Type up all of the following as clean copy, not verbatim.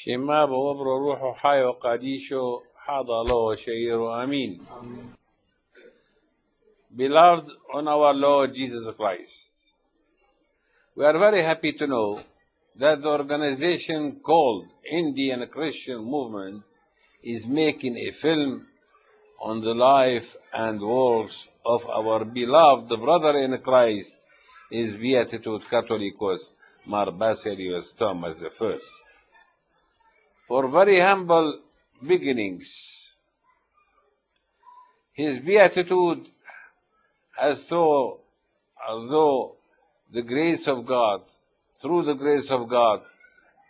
شما بوبر روح حي وقديشو حاض الله شير آمين. Beloved on our Lord Jesus Christ, we are very happy to know that the organization called Indian Christian Movement is making a film on the life and works of our beloved brother in Christ, His Beatitude Catholicos Mar Basilius Thomas I. For very humble beginnings, his beatitude, although the grace of God, through the grace of God,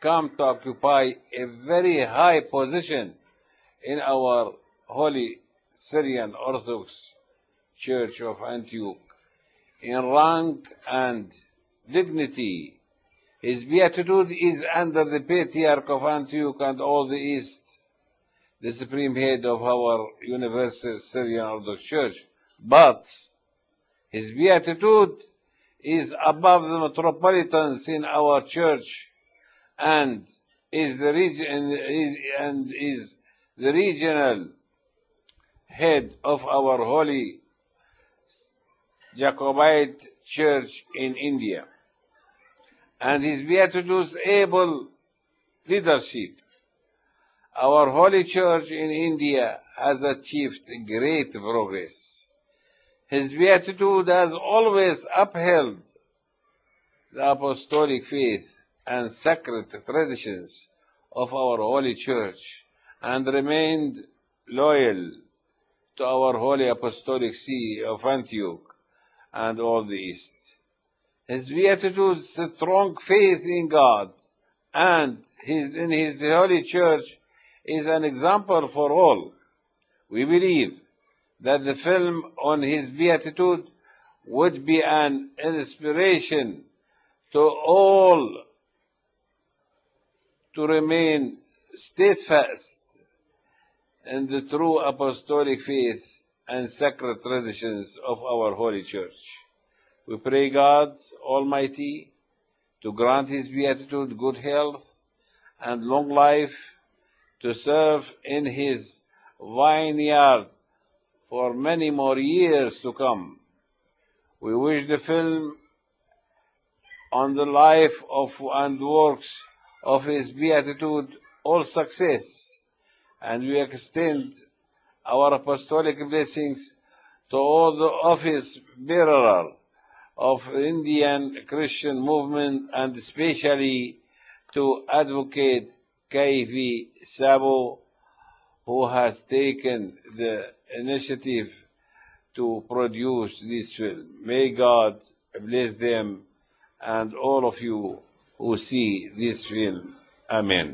come to occupy a very high position in our Holy Syrian Orthodox Church of Antioch, in rank and dignity. His beatitude is under the Patriarch of Antioch and all the East, the supreme head of our Universal Syrian Orthodox Church. But his beatitude is above the metropolitans in our church and is the regional head of our Holy Jacobite Church in India. And his beatitude's able leadership, our Holy Church in India has achieved great progress. His beatitude has always upheld the apostolic faith and sacred traditions of our Holy Church and remained loyal to our Holy Apostolic See of Antioch and all the East. His beatitude's strong faith in God and in His Holy Church is an example for all. We believe that the film on his beatitude would be an inspiration to all to remain steadfast in the true apostolic faith and sacred traditions of our Holy Church. We pray God Almighty to grant his beatitude good health and long life to serve in his vineyard for many more years to come. We wish the film on the life of and works of his beatitude all success, and we extend our apostolic blessings to all the office bearers of Indian Christian movement, and especially to Advocate K.V. Sabo, who has taken the initiative to produce this film. May God bless them and all of you who see this film. Amen.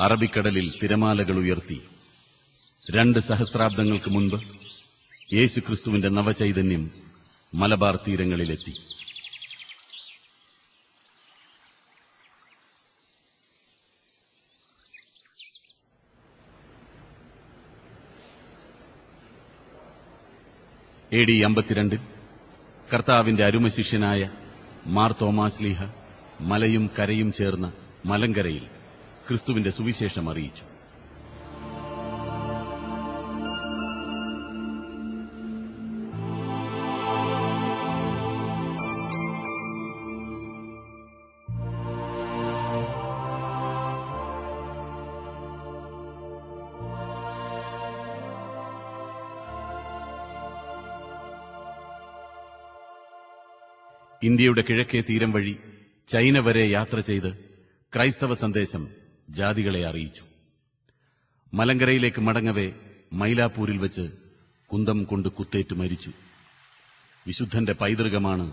അറബിക്കടലിൽ തിരമാലകൾ ഉയർത്തി 2 സഹസ്രാബ്ദങ്ങൾക്ക് മുൻപ് യേശുക്രിസ്തുവിന്റെ നവചൈതന്യം Malabar തീരങ്ങളിലെത്തി. AD 52 കർത്താവിന്റെ അരുമശിഷ്യനായ മാർ തോമാശ്ലീഹ മലയും കരയും ചേർന്ന മലങ്കരയിൽ ക്രിസ്തുവിന്റെ സുവിശേഷം അറിയിച്ചു. ഇന്ത്യയുടെ കിഴക്കേ തീരം വഴി ചൈന വരെ യാത്ര ചെയ്ത് ക്രൈസ്തവ സന്ദേശം ജാതികളെ അറിയിച്ചു. മലങ്കരയിലേക്ക് മടങ്ങവേ മൈലാപ്പൂരിൽ വെച്ച് കുന്തം കൊണ്ട് കുത്തേറ്റ് മരിച്ചു. വിശുദ്ധന്റെ പൈതൃകമാണ്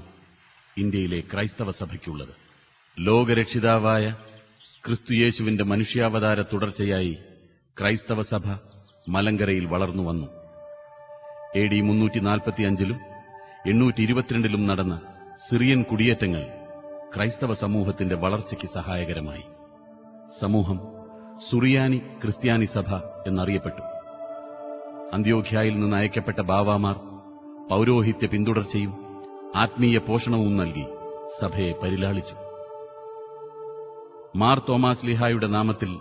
ഇന്ത്യയിലെ ക്രൈസ്തവ സഭയ്ക്കുള്ളത്. ലോകരക്ഷിതാവായ ക്രിസ്തുയേശുവിന്റെ മനുഷ്യാവതാര തുടർച്ചയായി ക്രൈസ്തവ സഭ മലങ്കരയിൽ വളർന്നു വന്നു. AD 345 822 നടന്ന സിറിയൻ കുടിയേറ്റങ്ങൾ ക്രൈസ്തവ സമൂഹത്തിന്റെ വളർച്ചയ്ക്ക് സഹായകരമായി. സമൂഹം സുറിയാനി ക്രിസ്ത്യാനി സഭ എന്നറിയപ്പെട്ടു. അന്ത്യോഖ്യയിൽ നിന്ന് അയക്കപ്പെട്ട ബാവാമാർ പൌരോഹിത്യ പിന്തുടർച്ചയും ആത്മീയ പോഷണവും നൽകി സഭയെ പരിലാളിച്ചു. മാർ തോമാസ് ലീഹായുടെ നാമത്തിൽ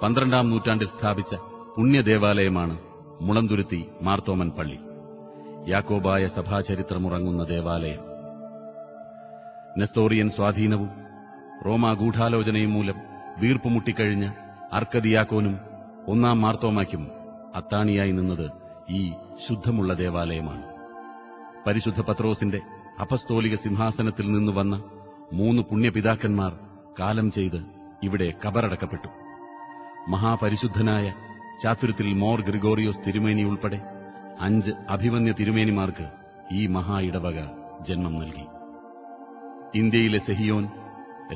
12-ാം നൂറ്റാണ്ടിൽ സ്ഥാപിച്ച പുണ്യദേവാലയമാണ് മുളന്തുരുത്തി മാർത്തോമൻ പള്ളി. യാക്കോബായ സഭാചരിത്രമുറങ്ങുന്ന ദേവാലയം. നെസ്തോറിയൻ സ്വാധീനവും റോമാ ഗൂഢാലോചനയും മൂലം വീർപ്പുമുട്ടിക്കഴിഞ്ഞ അർക്കദിയാക്കോനും 1-ാം മാർത്തോമായ്ക്കും അത്താണിയായി നിന്നത് ഈ ശുദ്ധമുള്ള ദേവാലയമാണ്. പരിശുദ്ധ പത്രോസിന്റെ അപസ്തോലിക സിംഹാസനത്തിൽ നിന്ന് വന്ന 3 പുണ്യപിതാക്കന്മാർ കാലം ചെയ്ത് ഇവിടെ കബറടക്കപ്പെട്ടു. മഹാപരിശുദ്ധനായ ചാതുരത്തിൽ മോർ ഗ്രിഗോറിയോസ് തിരുമേനി ഉൾപ്പെടെ 5 അഭിമന്യ തിരുമേനിമാർക്ക് ഈ മഹാ ഇടവക ജന്മം നൽകി. ഇന്ത്യയിലെ സെഹിയോൻ,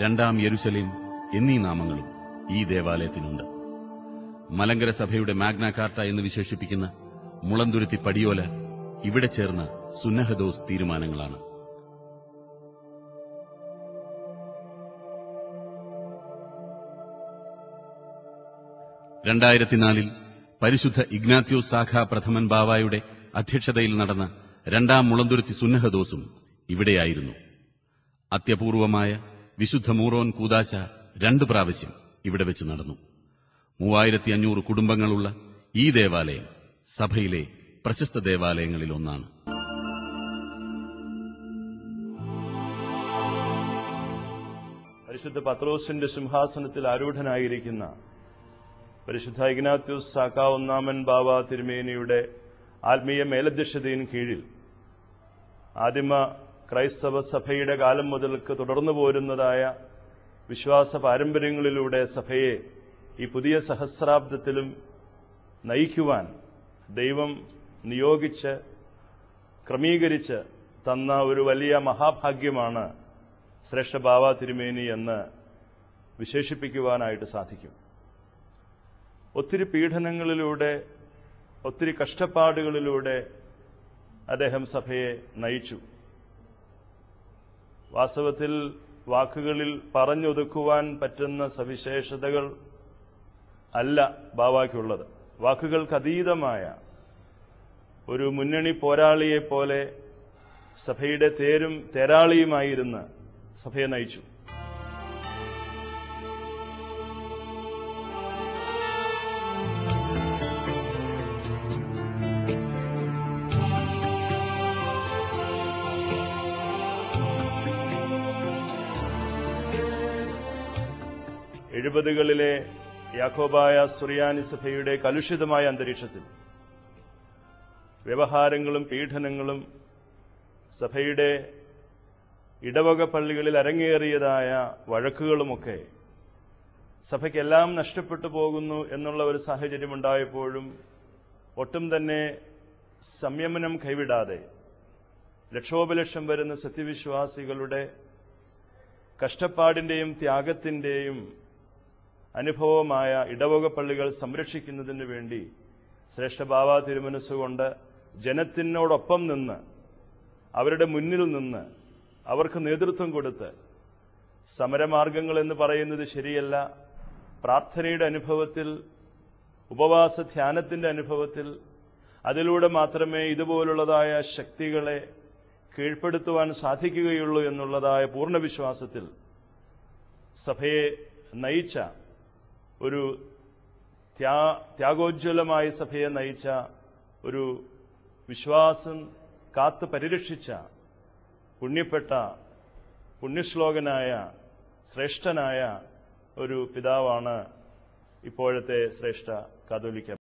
2-ാം യെരുശലേം എന്നീ നാമങ്ങളും ഈ ദേവാലയത്തിനുണ്ട്. മലങ്കര സഭയുടെ മാഗ്ന കാർട്ട എന്ന് വിശേഷിപ്പിക്കുന്ന മുളന്തുരുത്തി പടിയോല ഇവിടെ ചേർന്ന സുന്നഹദോസ് തീരുമാനങ്ങളാണ്. 2004 പരിശുദ്ധ ഇഗ്നാത്യോസ് സാഖാ പ്രഥമൻ ബാവായുടെ അധ്യക്ഷതയിൽ നടന്ന 2-ാം മുളന്തുരുത്തി സുന്നഹദോസും ഇവിടെയായിരുന്നു. അത്യപൂർവമായ വിശുദ്ധ മൂറോൻ കൂദാശ 2 പ്രാവശ്യം ഇവിടെ വെച്ച് നടന്നു. 3500 കുടുംബങ്ങളുള്ള ഈ ദേവാലയം സഭയിലെ പ്രശസ്ത ദേവാലയങ്ങളിലൊന്നാണ്. പരിശുദ്ധ പത്രോസിന്റെ സിംഹാസനത്തിൽ ആരൂഢനായിരിക്കുന്ന പരിശുദ്ധ ഇഗ്നാത്യോസ് സാഖാ 1-ാമൻ ബാവ തിരുമേനിയുടെ ആത്മീയ മേലധ്യക്ഷതയിൻ കീഴിൽ ആദിമ ക്രൈസ്തവ സഭയുടെ കാലം മുതൽക്ക് തുടർന്നു പോരുന്നതായ വിശ്വാസ പാരമ്പര്യങ്ങളിലൂടെ സഭയെ ഈ പുതിയ സഹസ്രാബ്ദത്തിലും നയിക്കുവാൻ ദൈവം നിയോഗിച്ച് ക്രമീകരിച്ച് തന്ന ഒരു വലിയ മഹാഭാഗ്യമാണ് ശ്രേഷ്ഠ ബാവ തിരുമേനി എന്ന് വിശേഷിപ്പിക്കുവാനായിട്ട് സാധിക്കും. ഒത്തിരി പീഡനങ്ങളിലൂടെ, ഒത്തിരി കഷ്ടപ്പാടുകളിലൂടെ അദ്ദേഹം സഭയെ നയിച്ചു. വാസ്തവത്തിൽ വാക്കുകളിൽ പറഞ്ഞൊതുക്കുവാൻ പറ്റുന്ന സവിശേഷതകൾ അല്ല ബാവായ്ക്കുള്ളത്. വാക്കുകൾക്കതീതമായ ഒരു മുന്നണി പോരാളിയെപ്പോലെ സഭയുടെ തേരും തേരാളിയുമായിരുന്ന് സഭയെ നയിച്ചു. എഴുപതുകളിലെ യാക്കോബായ സുറിയാനി സഭയുടെ കലുഷിതമായ അന്തരീക്ഷത്തിൽ വ്യവഹാരങ്ങളും പീഡനങ്ങളും സഭയുടെ ഇടവക പള്ളികളിൽ അരങ്ങേറിയതായ വഴക്കുകളുമൊക്കെ സഭയ്ക്കെല്ലാം നഷ്ടപ്പെട്ടു പോകുന്നു എന്നുള്ള ഒരു സാഹചര്യമുണ്ടായപ്പോഴും ഒട്ടും തന്നെ സംയമനം കൈവിടാതെ ലക്ഷോപലക്ഷം വരുന്ന സത്യവിശ്വാസികളുടെ കഷ്ടപ്പാടിന്റെയും ത്യാഗത്തിന്റെയും അനുഭവമായ ഇടവക പള്ളികൾ സംരക്ഷിക്കുന്നതിന് വേണ്ടി ശ്രേഷ്ഠ ബാവ തിരുമനസ്സുകൊണ്ട് ജനത്തിനോടൊപ്പം നിന്ന്, അവരുടെ മുന്നിൽ നിന്ന്, അവർക്ക് നേതൃത്വം കൊടുത്ത്, സമരമാർഗങ്ങൾ എന്ന് പറയുന്നത് ശരിയല്ല, പ്രാർത്ഥനയുടെ അനുഭവത്തിൽ, ഉപവാസ ധ്യാനത്തിന്റെ അനുഭവത്തിൽ, അതിലൂടെ മാത്രമേ ഇതുപോലുള്ളതായ ശക്തികളെ കീഴ്പ്പെടുത്തുവാൻ സാധിക്കുകയുള്ളൂ എന്നുള്ളതായ പൂർണ്ണവിശ്വാസത്തിൽ സഭയെ നയിച്ച ഒരു ത്യാഗോജ്വലമായ സഭയെ നയിച്ച ഒരു വിശ്വാസം കാത്തു പരിരക്ഷിച്ച പുണ്യപ്പെട്ട പുണ്യശ്ലോകനായ ശ്രേഷ്ഠനായ ഒരു പിതാവാണ് ഇപ്പോഴത്തെ ശ്രേഷ്ഠ കാതോലിക്ക